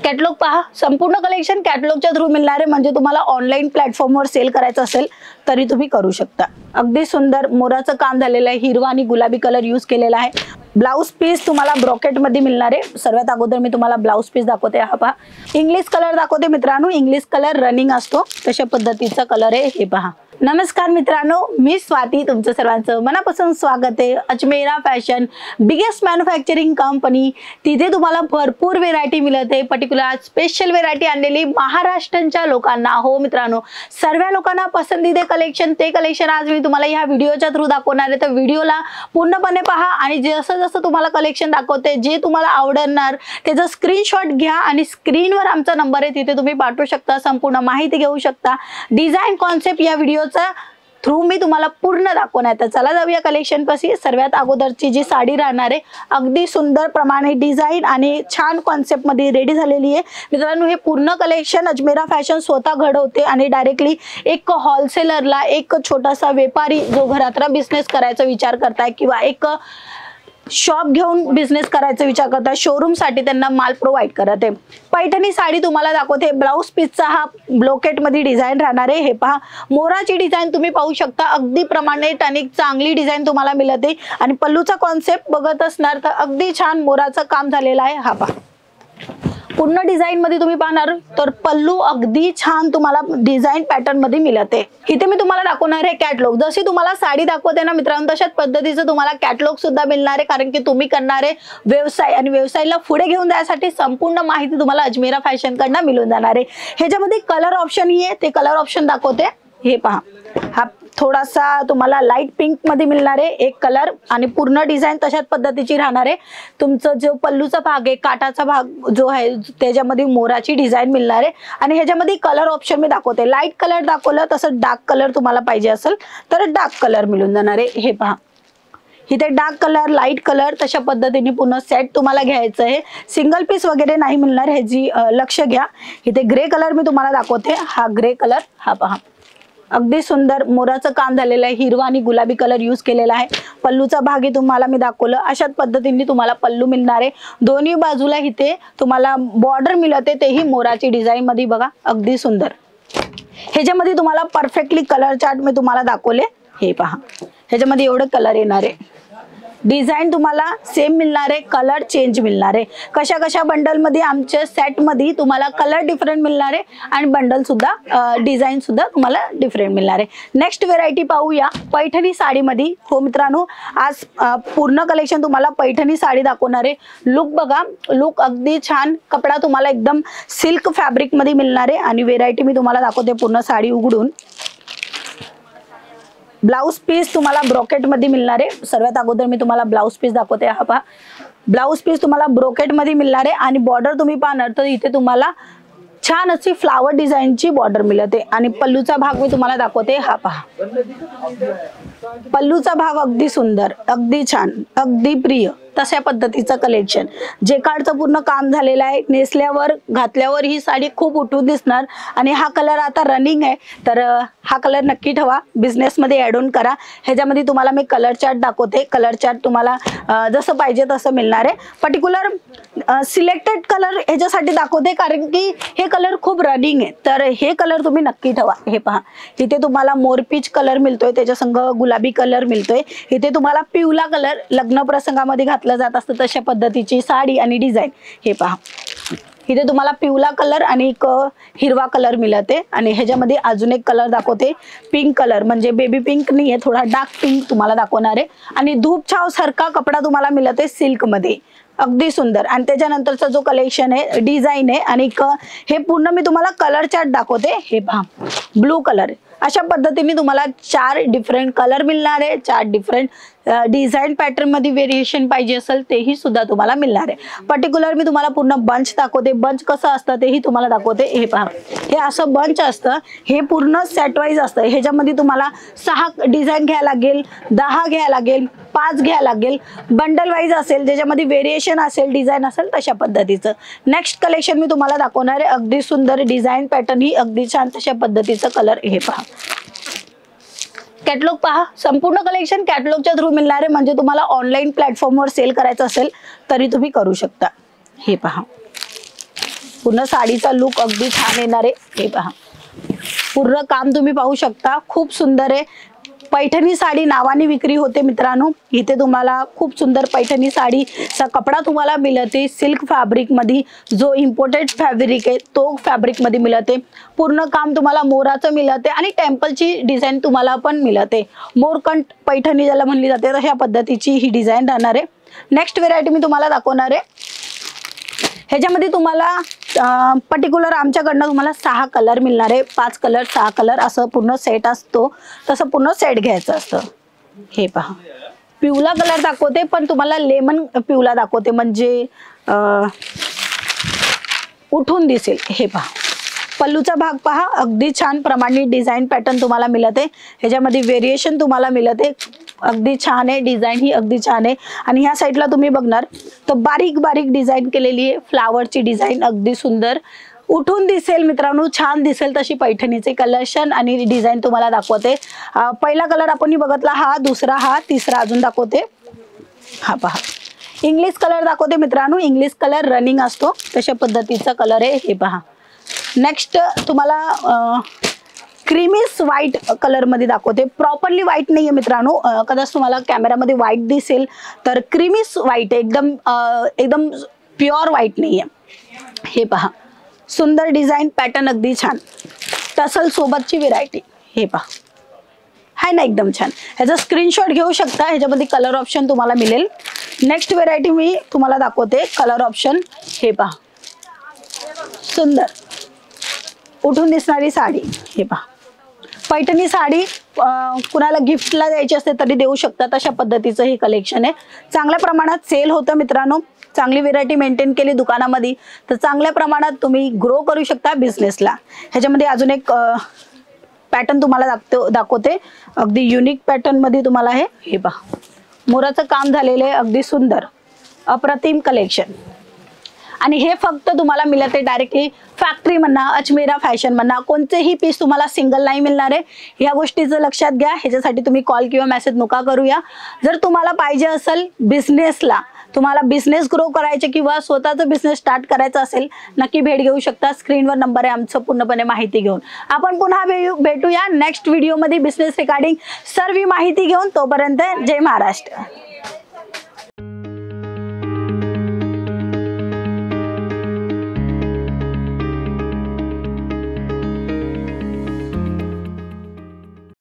Catalogue पहा, संपूर्ण collection कॅटलॉगच्या through मिळणार आहे. म्हणजे तुम्हाला ऑनलाईन प्लॅटफॉर्मवर सेल करायचं असेल तरी तुम्ही करू शकता. अगदी सुंदर मोराचं काम झालेलं आहे, हिरवा आणि गुलाबी कलर यूज केलेला आहे. ब्लाउज पीस तुम्हाला ब्रॉकेट मध्ये मिळणार आहे. सर्वात अगोदर मी तुम्हाला ब्लाउज पीस दाखवते. हा पहा, इंग्लिश कलर दाखवते मित्रांनो. इंग्लिश कलर रनिंग असतो तशा पद्धतीचा कलर आहे. हे पहा. नमस्कार मित्रांनो, मी स्वाती, तुमचं सर्वांचं मनापासून स्वागत आहे. Ajmera fashion biggest manufacturing company, तिथे तुम्हाला भरपूर व्हेरायटी मिळत आहे. पर्टिक्युलर स्पेशल व्हेरायटी आणलेली महाराष्ट्राच्या लोकांना. हो मित्रांनो, सर्व लोकांना पसंदीदा कलेक्शन, ते कलेक्शन आज मी तुम्हाला ह्या व्हिडिओच्या थ्रू दाखवणार आहे. तर व्हिडिओला पूर्णपणे पहा आणि जसं जसं तुम्हाला कलेक्शन दाखवते, जे तुम्हाला आवडणार त्याचा स्क्रीनशॉट घ्या आणि स्क्रीनवर आमचा नंबर आहे, तिथे तुम्ही पाठवू शकता. संपूर्ण माहिती घेऊ शकता. डिझाईन कॉन्सेप्ट या व्हिडिओ थ्रू मी तुम्हाला पूर्ण दाखवणार. तर चला जाऊया कलेक्शन पाशी. सर्वात अगोदरची जी साडी राहणार आहे, अगदी सुंदर प्रमाणे डिझाईन आणि छान कॉन्सेप्ट मध्ये रेडी झालेली आहे. मित्रांनो, हे पूर्ण कलेक्शन अजमेरा फॅशन स्वतः घडवते आणि डायरेक्टली एक होलसेलरला, एक छोटासा व्यापारी जो घरात बिझनेस करायचा विचार करताय किंवा एक शॉप घेऊन बिझनेस करायचा विचार करता, शोरूम साठी त्यांना माल प्रोव्हाइड करत आहे. पैठणी साडी तुम्हाला दाखवते. ब्लाउज पीसचा हा ब्लॉकेट मध्ये डिझाईन राहणार आहे. हे पहा, मोराची डिझाईन तुम्ही पाहू शकता. अगदी प्रमाणित आणि चांगली डिझाईन तुम्हाला मिळते. आणि पल्लूचा कॉन्सेप्ट बघत असणार तर अगदी छान मोराचं काम झालेलं आहे. हा पहा, पूर्ण डिझाईन मध्ये तुम्ही पाहणार तर पल्लू अगदी छान तुम्हाला डिझाईन पॅटर्न मध्ये मिळते. इथे मी तुम्हाला दाखवणार आहे कॅटलॉग. जशी तुम्हाला साडी दाखवते ना मित्रांनो, तशाच पद्धतीचं तुम्हाला कॅटलॉग सुद्धा मिळणार आहे. कारण की तुम्ही करणारे व्यवसाय आणि व्यवसायाला पुढे घेऊन जाण्यासाठी संपूर्ण माहिती तुम्हाला अजमेरा फॅशन कडनं मिळून जाणार आहे. ह्याच्यामध्ये कलर ऑप्शन ही आहे, ते कलर ऑप्शन दाखवते. हे पहा, हा थोडासा तुम्हाला लाईट पिंक मध्ये मिळणार आहे एक कलर आणि पूर्ण डिझाईन तशाच पद्धतीची राहणार आहे. तुमचं जो पल्लूचा भाग आहे, काटाचा भाग जो आहे, त्याच्यामध्ये मोराची डिझाईन मिळणार आहे. आणि ह्याच्यामध्ये कलर ऑप्शन मी दाखवते. लाईट कलर दाखवलं, तसं डार्क कलर तुम्हाला पाहिजे असेल तर डार्क कलर मिळून जाणार आहे. हे पहा, इथे डार्क कलर, लाईट कलर तशा पद्धतीने पूर्ण सेट तुम्हाला घ्यायचं आहे. सिंगल पीस वगैरे नाही मिळणार, ह्याची लक्ष घ्या. इथे ग्रे कलर मी तुम्हाला दाखवते. हा ग्रे कलर, हा पहा, अगदी सुंदर मोराचं काम झालेलं आहे. हिरवा आणि गुलाबी कलर यूज केलेला आहे. पल्लूचा भाग तुम्हाला मी दाखवलं. अशाच पद्धतीने तुम्हाला पल्लू मिळणार आहे. दोन्ही बाजूला इथे तुम्हाला बॉर्डर मिळते, तेही मोराची डिझाईन मध्ये बघा, अगदी सुंदर. ह्याच्यामध्ये तुम्हाला परफेक्टली कलर चार्ट मी तुम्हाला दाखवले. हे पहा, ह्याच्यामध्ये एवढे कलर येणार आहे. डिझाईन तुम्हाला सेम मिळणार आहे, कलर चेंज मिळणार आहे. कशा कशा बंडल मध्ये आमच्या सेट मध्ये तुम्हाला कलर डिफरंट मिळणार आहे आणि बंडल सुद्धा डिझाईन सुद्धा तुम्हाला डिफरंट मिळणार आहे. नेक्स्ट व्हेरायटी पाहूया पैठणी साडीमध्ये. हो मित्रांनो, आज पूर्ण कलेक्शन तुम्हाला पैठणी साडी दाखवणार आहे. लुक बघा, लुक अगदी छान. कपडा तुम्हाला एकदम सिल्क फॅब्रिक मध्ये मिळणार आहे. आणि व्हेरायटी मी तुम्हाला दाखवते पूर्ण साडी उघडून. ब्लाउज पीस तुम्हाला ब्रॉकेट मध्ये मिळणार आहे. सर्वात अगोदर मी तुम्हाला ब्लाउज पीस दाखवते. हा पहा, ब्लाउज पीस तुम्हाला ब्रॉकेट मध्ये मिळणार आहे. आणि बॉर्डर तुम्ही पाहणार तर इथे तुम्हाला छान अशी फ्लावर डिझाईनची बॉर्डर मिळते. आणि पल्लूचा भाग मी तुम्हाला दाखवते. हा पहा, पल्लूचा भाग अगदी सुंदर, अगदी छान, अगदी प्रिय तशा पद्धतीचं कलेक्शन. जे कार्डचं पूर्ण काम झालेलं आहे. नेसल्यावर, घातल्यावर ही साडी खूप उठून दिसणार. आणि हा कलर आता रनिंग आहे, तर हा कलर नक्की ठेवा, बिझनेस मध्ये ऍड ऑन करा. ह्याच्यामध्ये तुम्हाला मी कलर चार्ट दाखवते. कलर चार्ट तुम्हाला जसं पाहिजे तसं मिळणार आहे. पर्टिक्युलर सिलेक्टेड कलर ह्याच्यासाठी दाखवते कारण की हे कलर खूप रनिंग आहे, तर हे कलर तुम्ही नक्की ठेवा. हे पहा, इथे तुम्हाला मोरपीच कलर मिळतोय, त्याच्या संग गुलाबी कलर मिळतोय. इथे तुम्हाला पिवळा कलर लग्न प्रसंगामध्ये घातला जात असतं तशा पद्धतीची साडी आणि डिझाईन. हे पहा, इथे तुम्हाला पिवळा कलर आणि एक हिरवा कलर मिळते. आणि ह्याच्यामध्ये अजून एक कलर दाखवते, पिंक कलर, म्हणजे बेबी पिंक नाही आहे, थोडा डार्क पिंक तुम्हाला दाखवणार आहे. आणि धूप छाव सारखा कपडा तुम्हाला मिळते सिल्क मध्ये, अगदी सुंदर. आणि त्याच्यानंतरचा जो कलेक्शन आहे, डिझाईन आहे. आणि हे पूर्ण मी तुम्हाला कलर चार्ट दाखवते. हे पहा, ब्लू कलर. अशा पद्धतीने तुम्हाला 4 डिफरंट कलर मिळणार आहे. 4 डिफरंट डिझाईन पॅटर्न मध्ये व्हेरिएशन पाहिजे असेल तेही सुद्धा तुम्हाला मिळणार आहे. पर्टिक्युलर मी तुम्हाला पूर्ण बंच दाखवते. बंच कसं असतं तेही तुम्हाला दाखवते. हे पहा, हे असं बंच असतं. हे पूर्ण सेट वाईज असतं. ह्याच्यामध्ये तुम्हाला 6 डिझाईन घ्यायला लागेल, 10 घ्यायला लागेल, 5 घ्यायला लागेल. बंडल वाईज असेल, ज्याच्यामध्ये व्हेरिएशन असेल, डिझाईन असेल तशा पद्धतीचं. नेक्स्ट कलेक्शन मी तुम्हाला दाखवणार आहे. अगदी सुंदर डिझाईन पॅटर्न ही अगदी छान तशा पद्धतीचं कलर. हे पहा, कॅटलॉग पहा, संपूर्ण कलेक्शन कॅटलॉगच्या थ्रू मिळणार आहे. म्हणजे तुम्हाला ऑनलाईन प्लॅटफॉर्मवर सेल करायचं असेल तरी तुम्ही करू शकता. हे पहा, पूर्ण साडीचा लुक अगदी छान येणार आहे. हे पहा, पूर्ण काम तुम्ही पाहू शकता, खूप सुंदर आहे. पैठणी साडी नावाने विक्री होते मित्रांनो. इथे तुम्हाला खूप सुंदर पैठणी साडीचा कपडा तुम्हाला मिळते. सिल्क फॅब्रिक मध्ये, जो इम्पोर्टेड फॅब्रिक आहे तो फॅब्रिक मध्ये मिळते. पूर्ण काम तुम्हाला मोराचं मिळते आणि टेम्पलची डिझाईन तुम्हाला पण मिळते. मोरकंठ पैठणी ज्याला म्हणली जाते तशा पद्धतीची ही डिझाईन राहणार आहे. नेक्स्ट व्हेरायटी मी तुम्हाला दाखवणार आहे. ह्याच्यामध्ये तुम्हाला पर्टिक्युलर आमच्याकडनं तुम्हाला 6 कलर मिळणार आहे. 5 कलर 6 कलर असं पूर्ण सेट असतो, तसं पूर्ण सेट घ्यायचं असतं. हे पहा, पिवळा कलर दाखवते, पण तुम्हाला लेमन पिवळा दाखवते, म्हणजे उठून दिसेल. हे पहा, पल्लूचा भाग पहा, अगदी छान प्रमाणित डिझाईन पॅटर्न तुम्हाला मिळते. ह्याच्यामध्ये व्हेरिएशन तुम्हाला मिळते, अगदी छान आहे. डिझाईन ही अगदी छान आहे. आणि ह्या साईडला तुम्ही बघणार तर बारीक बारीक डिझाईन केलेली आहे, फ्लावरची डिझाईन अगदी सुंदर उठून दिसेल मित्रांनो, छान दिसेल तशी पैठणीचे कलेक्शन आणि डिझाईन तुम्हाला दाखवते. पहिला कलर आपण बघितला, हा दुसरा, हा तिसरा अजून दाखवते. हा पहा, इंग्लिश कलर दाखवते मित्रांनो. इंग्लिश कलर रनिंग असतो तशा पद्धतीचा कलर आहे. हे पहा, नेक्स्ट तुम्हाला क्रीमिस व्हाईट कलर मध्ये दाखवते. प्रॉपरली व्हाईट नाहीये मित्रांनो, कदाच तुम्हाला कॅमेरामध्ये व्हाईट दिसेल तर क्रीमिस व्हाईट, एकदम एकदम प्युअर व्हाईट नाहीये. हे पहा, सुंदर डिझाईन पॅटर्न अगदी छान, टसल सोबतची व्हेरायटी. हे पहा, आहे ना एकदम छान. ह्याचा स्क्रीनशॉट घेऊ शकता, ह्याच्यामध्ये कलर ऑप्शन तुम्हाला मिळेल. नेक्स्ट व्हेरायटी मी तुम्हाला दाखवते, कलर ऑप्शन. हे पहा, सुंदर उठून दिसणारी साडी. हे पहा, पैठणी साडी कुणाला गिफ्टला द्यायची असते तरी देऊ शकता, तशा पद्धतीचं हे कलेक्शन आहे. चांगल्या प्रमाणात सेल होतं मित्रांनो. चांगली व्हेरायटी मेंटेन केली दुकानामध्ये तर चांगल्या प्रमाणात तुम्ही ग्रो करू शकता बिझनेसला. ह्याच्यामध्ये अजून एक पॅटर्न तुम्हाला दाखवते, अगदी युनिक पॅटर्न मध्ये तुम्हाला हे पहा, मोराचं काम झालेलं आहे, अगदी सुंदर अप्रतिम कलेक्शन. आणि हे फक्त तुम्हाला मिळते डायरेक्टली फॅक्टरी म्हणा, अजमेरा फॅशन म्हणा, कोणतेही पीस तुम्हाला सिंगल नाही मिळणार आहे. ह्या गोष्टीचं लक्षात घ्या. ह्याच्यासाठी तुम्ही कॉल किंवा मेसेज नका करूया. जर तुम्हाला पाहिजे असेल बिझनेसला, तुम्हाला बिझनेस ग्रो करायचे किंवा स्वतःचा बिझनेस स्टार्ट करायचा असेल, नक्की भेट घेऊ शकता. स्क्रीनवर नंबर आहे आमचं, पूर्णपणे माहिती घेऊन. आपण पुन्हा भेटूया नेक्स्ट व्हिडिओमध्ये बिझनेस रिगार्डिंग सर्व माहिती घेऊन. तोपर्यंत जय महाराष्ट्र.